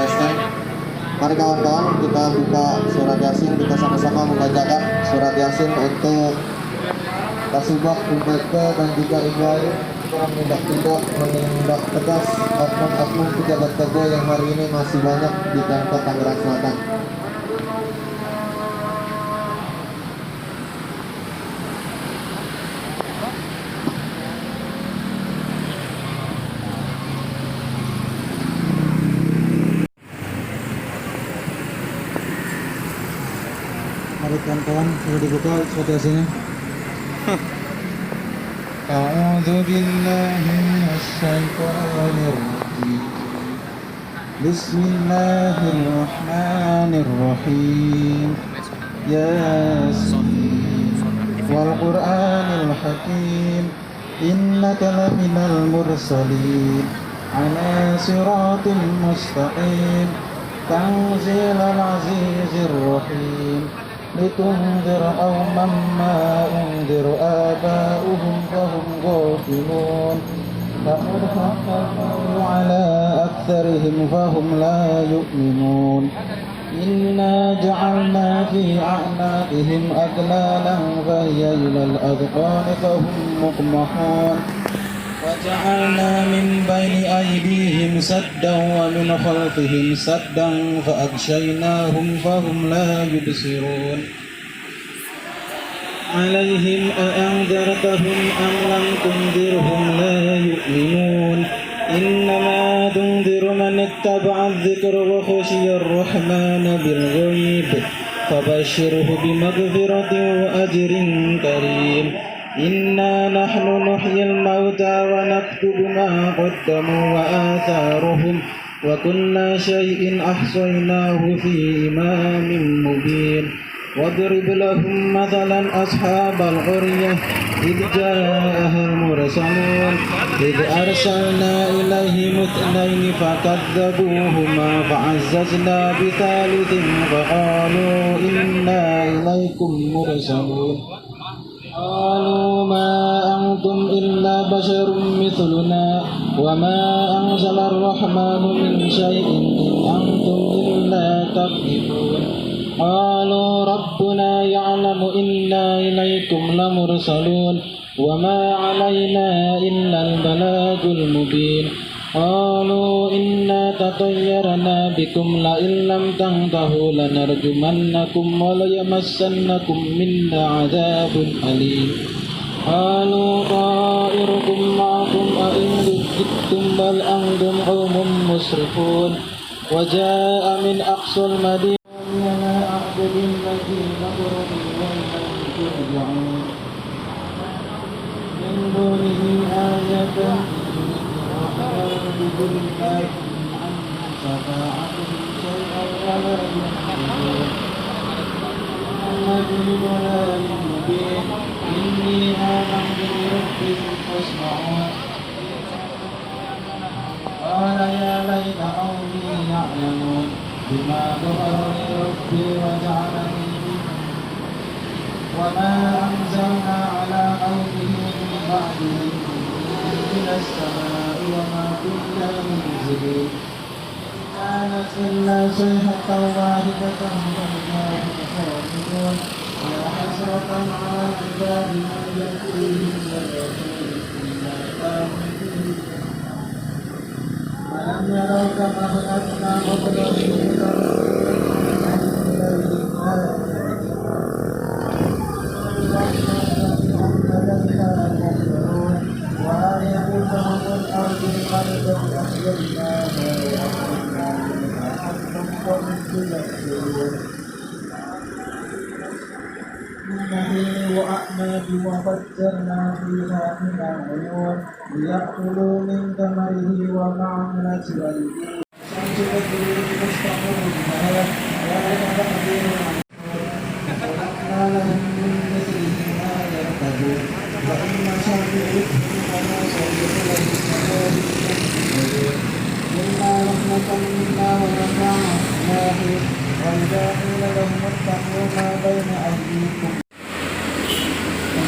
KST. Mari kawan-kawan kita buka surat Yasin, kita sama-sama membacakan surat Yasin untuk Kasubag, Umpeke, dan juga Ibrahim menindak tegas oknum-oknum pejabat Togo yang hari ini masih banyak di Pemkot Tangerang Selatan. Mari kawan-kawan, sudah dibuka surat Yasinnya. A'udzu billahi minasyaitonir rajim. Bismillahirrahmanirrahim. Yasin wal Qur'anil hakim. Innaka laminal mursalin ala siratin mustaqim. Tanzilal azizir rahim. لتنذر قوما ما أنذر آباؤهم فهم غافلون لقد حق القول على أكثرهم فهم لا يؤمنون إنا جعلنا في أعناقهم أغلالا فهي إلى الأذقان فهم مقمحون وجعلنا من بين أيديهم سدا ومن خلفهم سدا فأغشيناهم فهم لا يبصرون عليهم أأنذرتهم أم لم تنذرهم لا يؤمنون إنما تنذر من اتبع الذكر وخشي الرحمن بالغيب فبشره بمغفرة وأجر كريم إنا نحن نحيي الموتى ونكتب ما قدموا وآثارهم وكل شيء أحصيناه في إمام مبين واضرب لهم مثلا أصحاب القرية إذ جاءها المرسلون إذ أرسلنا إليهم اثنين فكذبوهما فعززنا بثالث فقالوا إنا إليكم مرسلون قالوا ما أنتم إلا بشر مثلنا وما أنزل الرحمن من شيء إن أنتم إلا تكذبون قالوا ربنا يعلم إنا إليكم لمرسلون وما علينا إلا البلاغ المبين قالوا إنا تطيرنا بكم لئن لم تنتهوا لنرجمنكم وليمسنكم منا عذاب أليم قالوا طائركم معكم أئن ذكرتم بل أنتم قوم مسرفون وجاء من أقصى المدينة ولا أعبد الذين كفروا وإليه ترجعون من دونه آية بالله عن شفاعتهم شيئا ولا يحزنون الذي ضلال مبين إني آمنت بربكم فاسمعون قال يا ليت قومي يعلمون بما غفر لي ربي وجعلني وما أنزلنا على قومه من بعده من السماء وما كنا منزلين كانت إلا صيحة واحدة فإذا هم خامدون يا حسرة على العباد من يأتيهم إلا كانوا ألم يروا كما خلقنا قبلهم من وأعناب وفجرنا فيها من العيون ليأكلوا من ثمره ومعاملة والدين الشمس تجري مستقر بها ذلك تقدير وخلقنا لهم من مثله ما يركبون وإن نشأ نهلكهم وما سبق لهم إلا رحمة منا ونفعنا حين وإذا قيل لهم اتقوا ما بين أيديكم.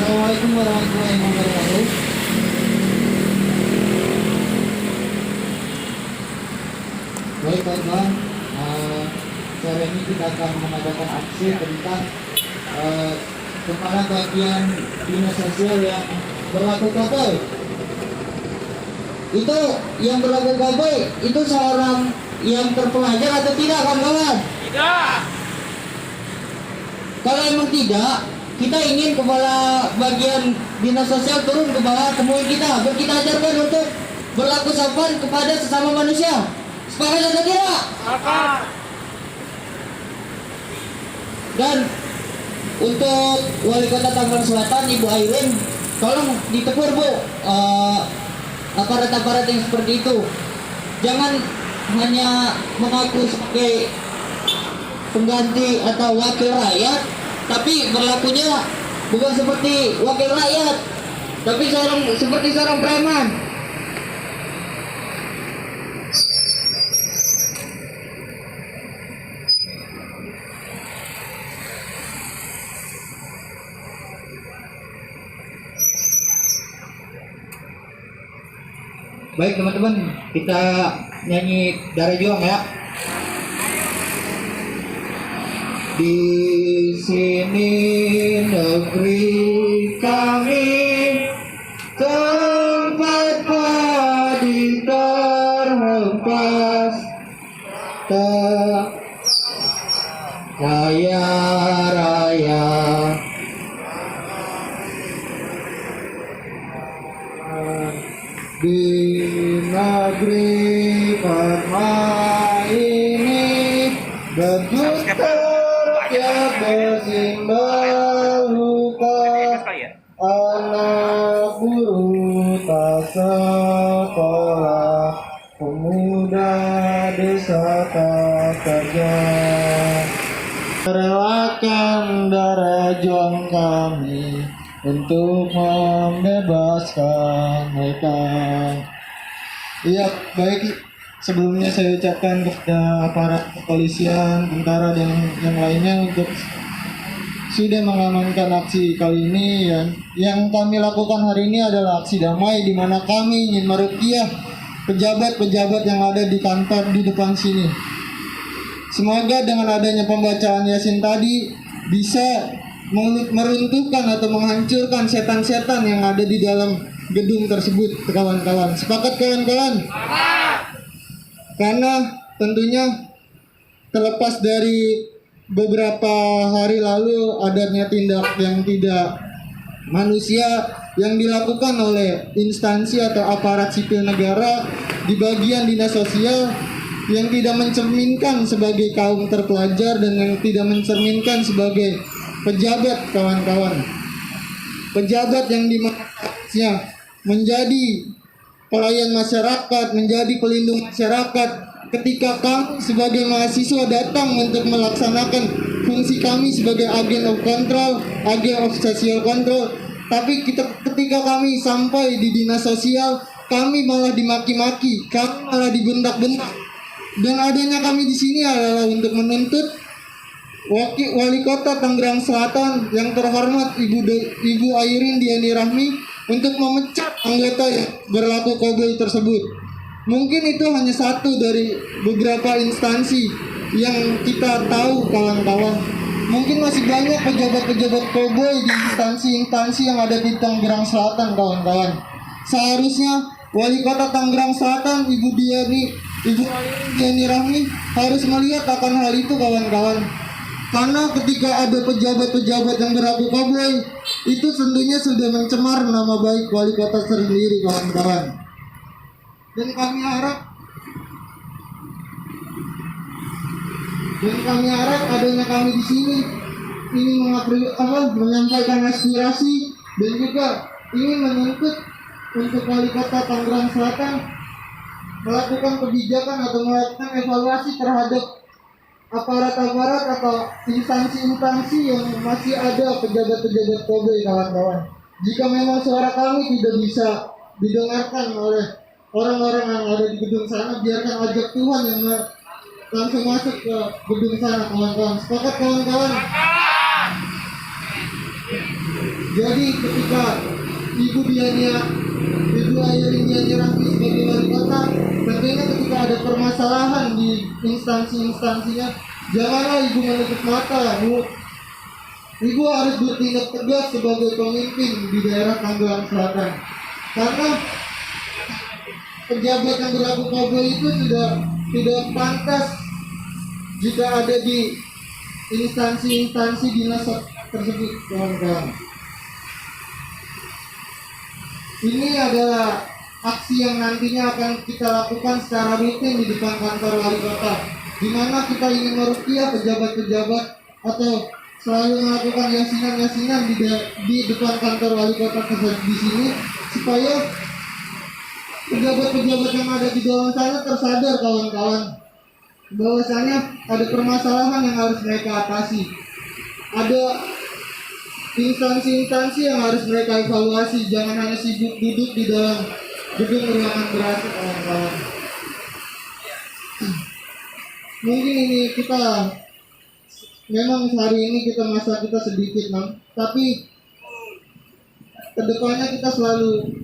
Assalamualaikum warahmatullahi wabarakatuh. Baik kawan-kawan, sore ini kita akan mengadakan aksi tentang kepada bagian dinas sosial yang berlaku kabel. Itu yang berlaku kabel itu seorang yang terpelajar atau tidak, kawan-kawan? Tidak. Kalau emang tidak, kita ingin kepala bagian dinas sosial turun ke bawah, temui kita, biar kita ajarkan untuk berlaku sopan kepada sesama manusia. Sepakat atau tidak? Sepakat. Dan untuk Wali Kota Tangerang Selatan, Ibu Airin, tolong ditegur, Bu, aparat-aparat yang seperti itu. Jangan hanya mengaku sebagai pengganti atau wakil rakyat, tapi berlakunya bukan seperti wakil rakyat, tapi seperti seorang preman. Baik teman-teman, kita nyanyi Darah Juang ya. Di sini negeri kami, tempat padi terhempas, raya raya. Di negeri permai ini berjuta rakyat bersimbah luka, anak guru tak sekolah, pemuda desa tak kerja. Relakan darah juang kami untuk membebaskan mereka. Iya, baik. Sebelumnya saya ucapkan kepada aparat kepolisian, tentara dan yang lainnya untuk sudah mengamankan aksi kali ini. Yang kami lakukan hari ini adalah aksi damai, di mana kami ingin meruqyah pejabat-pejabat yang ada di kantor di depan sini. Semoga dengan adanya pembacaan Yasin tadi bisa meruntuhkan atau menghancurkan setan-setan yang ada di dalam gedung tersebut, kawan-kawan. Sepakat, kawan-kawan? Karena tentunya terlepas dari beberapa hari lalu adanya tindak yang tidak manusia yang dilakukan oleh instansi atau aparat sipil negara di bagian dinas sosial, yang tidak mencerminkan sebagai kaum terpelajar dan yang tidak mencerminkan sebagai pejabat, kawan-kawan. Pejabat yang dimaksudnya menjadi pelayan masyarakat, menjadi pelindung masyarakat. Ketika kami sebagai mahasiswa datang untuk melaksanakan fungsi kami sebagai agen of control, agen of social control, tapi ketika kami sampai di dinas sosial, kami malah dimaki-maki, kami malah dibentak-bentak. Dan adanya kami di sini adalah untuk menuntut Wali Kota Tangerang Selatan yang terhormat Ibu Airin Diani Rahmi untuk memecat anggota yang berlaku koboi tersebut. Mungkin itu hanya satu dari beberapa instansi yang kita tahu, kawan-kawan. Mungkin masih banyak pejabat-pejabat koboi di instansi-instansi yang ada di Tangerang Selatan, kawan-kawan. Seharusnya Wali Kota Tangerang Selatan Ibu Diani Rahmi harus melihat akan hal itu, kawan-kawan. Karena ketika ada pejabat-pejabat yang berlaku koboi, itu tentunya sudah mencemar nama baik wali kota sendiri, kawan-kawan. Dan kami harap adanya kami di sini ingin menyampaikan aspirasi dan juga ingin menuntut untuk wali kota Tangerang Selatan melakukan kebijakan atau melakukan evaluasi terhadap aparat-aparat atau instansi-instansi yang masih ada pejabat-pejabat koboi, kawan-kawan. Jika memang suara kami tidak bisa didengarkan oleh orang-orang yang ada di gedung sana, biarkan ajak Tuhan yang langsung masuk ke gedung sana, kawan-kawan. Sepakat, kawan-kawan? Jadi ketika Ibu Diani Ibu Airin yang Rampi sebagai wali kota, tentunya ketika ada permasalahan di instansi-instansinya, janganlah ibu menutup mata. Ibu harus bertindak tegas sebagai pemimpin di daerah Tangerang Selatan. Karena pejabat yang berlaku koboi itu tidak pantas jika ada di instansi-instansi dinas tersebut, kawan-kawan. Ini adalah aksi yang nantinya akan kita lakukan secara rutin di depan kantor wali kota, di mana kita ingin meruqyah pejabat-pejabat atau selalu melakukan yasinan-yasinan di depan kantor wali kota di sini, supaya pejabat-pejabat yang ada di dalam sana tersadar, kawan-kawan, bahwasanya ada permasalahan yang harus mereka atasi. Ada instansi-instansi yang harus mereka evaluasi. Jangan hanya sibuk duduk di dalam gedung ruangan berasal, kawan-kawan. Mungkin ini kita memang hari ini masa kita sedikit, tapi kedepannya kita selalu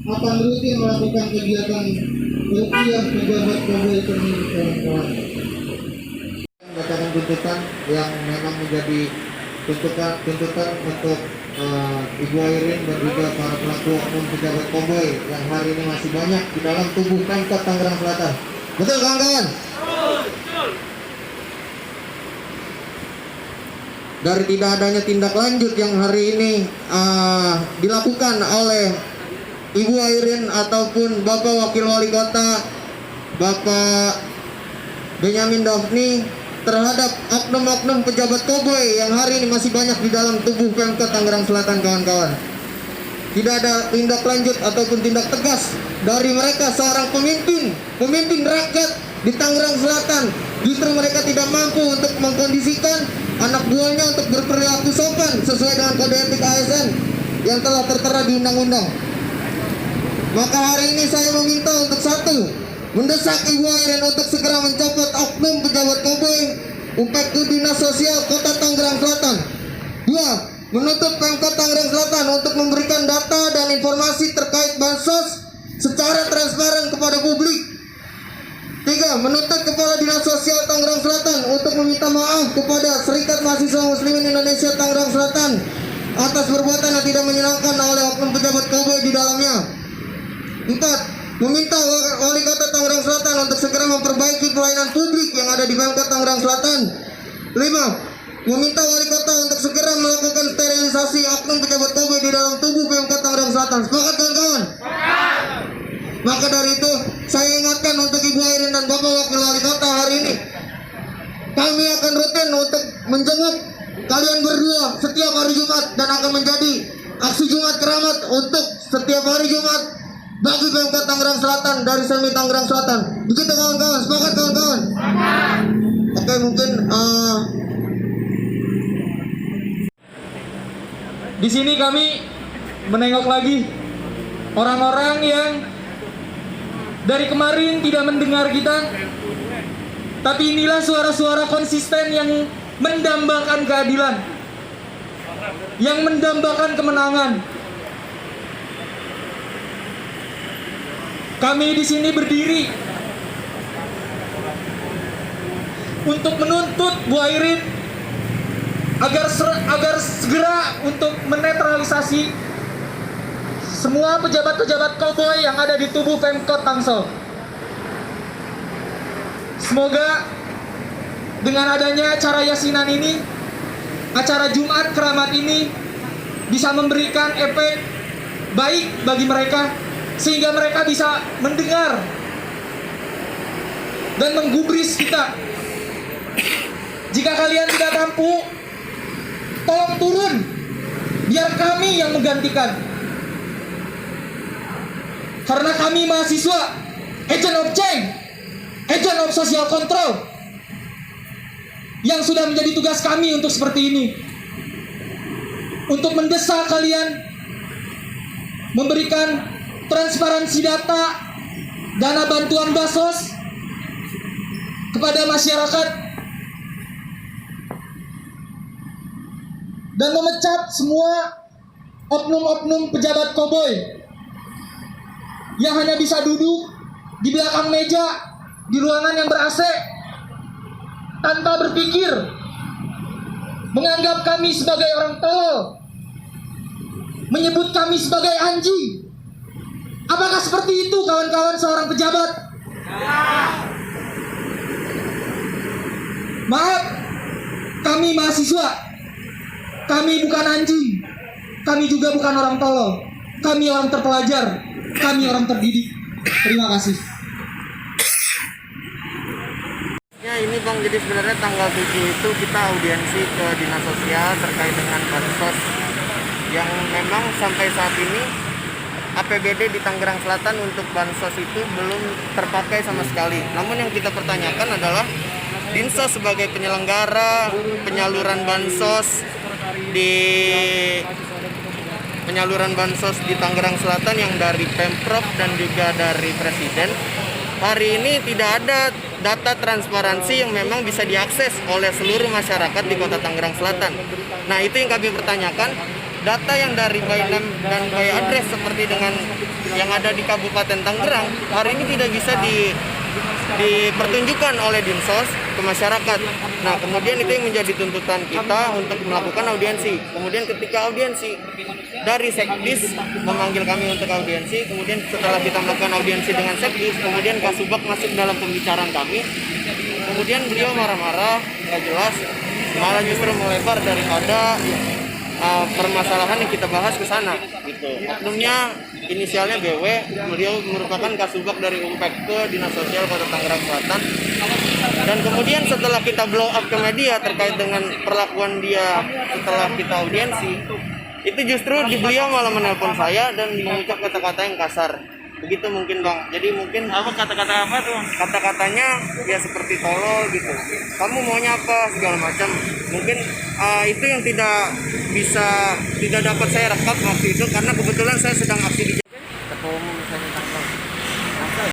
akan rutin melakukan kegiatan ruqyah pejabat koboi tersebut, kawan-kawan. Bacakan tuntutan yang memang menjadi tuntutan untuk Ibu Airin dan juga para pelaku oknum pejabat koboi yang hari ini masih banyak di dalam tubuh Pemkot Tangerang Selatan. Betul, kawan-kawan? Dari tidak adanya tindak lanjut yang hari ini dilakukan oleh Ibu Airin ataupun Bapak Wakil Wali Kota Bapak Benyamin Daphni terhadap oknum-oknum pejabat koboi yang hari ini masih banyak di dalam tubuh Pemkot Tangerang Selatan, kawan-kawan. Tidak ada tindak lanjut ataupun tindak tegas dari mereka seorang pemimpin rakyat di Tangerang Selatan. Justru mereka tidak mampu untuk mengkondisikan anak buahnya untuk berperilaku sopan sesuai dengan kode etik ASN yang telah tertera di undang-undang. Maka hari ini saya meminta untuk satu, mendesak Ibu Airin untuk segera mencopot oknum pejabat koboi Unpekku Dinas Sosial Kota Tangerang Selatan. 2. Menuntut Pemkot Tangerang Selatan untuk memberikan data dan informasi terkait bansos secara transparan kepada publik. 3. Menuntut Kepala Dinas Sosial Tangerang Selatan untuk meminta maaf kepada Serikat Mahasiswa Muslimin Indonesia Tangerang Selatan atas perbuatan yang tidak menyenangkan oleh oknum pejabat koboi di dalamnya. 4. Meminta Wali Kota Tangerang Selatan untuk segera memperbaiki pelayanan publik yang ada di Pemkot Tangerang Selatan. 5. Meminta Wali Kota untuk segera melakukan sterilisasi oknum pejabat koboi di dalam tubuh Pemkot Tangerang Selatan. Sepakat, kawan-kawan? Maka dari itu, saya ingatkan untuk Ibu Airin dan Bapak Wakil Wali Kota hari ini, kami akan rutin untuk menjenguk kalian berdua setiap hari Jumat dan akan menjadi aksi Jumat keramat untuk setiap hari Jumat bagi Pemkot Tangerang Selatan dari Selmi Tangerang Selatan. Begitu, kawan-kawan? Sepakat, kawan-kawan? Oke, mungkin di sini kami menengok lagi orang-orang yang dari kemarin tidak mendengar kita, tapi inilah suara-suara konsisten yang mendambakan keadilan, yang mendambakan kemenangan. Kami di sini berdiri untuk menuntut Bu Airin agar segera untuk menetralisasi semua pejabat-pejabat koboi yang ada di tubuh Pemkot Tangsel. Semoga dengan adanya acara yasinan ini, acara Jumat keramat ini bisa memberikan efek baik bagi mereka, sehingga mereka bisa mendengar dan menggubris kita. Jika kalian tidak mampu, tolong turun, biar kami yang menggantikan. Karena kami mahasiswa, agent of change, agent of social control, yang sudah menjadi tugas kami untuk seperti ini, untuk mendesak kalian memberikan transparansi data, dana bantuan bansos kepada masyarakat, dan memecat semua oknum-oknum pejabat koboi yang hanya bisa duduk di belakang meja di ruangan yang ber-AC tanpa berpikir, menganggap kami sebagai orang tolol, menyebut kami sebagai anjing. Apakah seperti itu kawan-kawan seorang pejabat? Maaf, kami mahasiswa, kami bukan anjing, kami juga bukan orang tolol, kami orang terpelajar, kami orang terdidik. Terima kasih. Ya ini Bang, jadi sebenarnya tanggal 7 itu kita audiensi ke Dinas Sosial terkait dengan bansos yang memang sampai saat ini APBD di Tangerang Selatan untuk bansos itu belum terpakai sama sekali. Namun yang kita pertanyakan adalah Dinsos sebagai penyelenggara penyaluran bansos di Tangerang Selatan yang dari Pemprov dan juga dari Presiden, hari ini tidak ada data transparansi yang memang bisa diakses oleh seluruh masyarakat di Kota Tangerang Selatan. Nah, itu yang kami pertanyakan. Data yang dari by name dan by address seperti dengan yang ada di Kabupaten Tangerang hari ini tidak bisa dipertunjukkan oleh Dinsos ke masyarakat. Nah, kemudian itu yang menjadi tuntutan kita untuk melakukan audiensi. Kemudian ketika audiensi dari Sekdis memanggil kami untuk audiensi, kemudian setelah kita melakukan audiensi dengan Sekdis, kemudian Kasubag masuk dalam pembicaraan kami. Kemudian beliau marah-marah, nggak jelas, malah justru melebar daripada permasalahan yang kita bahas ke sana gitu. Oknumnya inisialnya BW, beliau merupakan Kasubag dari Umpek ke Dinas Sosial Kota Tangerang Selatan. Dan kemudian setelah kita blow up ke media terkait dengan perlakuan dia setelah kita audiensi, itu justru beliau malah menelpon saya dan mengucap kata-kata yang kasar. Begitu mungkin Bang. Jadi mungkin kata-kata apa tuh? Kata-katanya ya seperti tolol gitu. Kamu maunya apa segala macam. Mungkin itu yang tidak dapat saya rekam waktu itu karena kebetulan saya sedang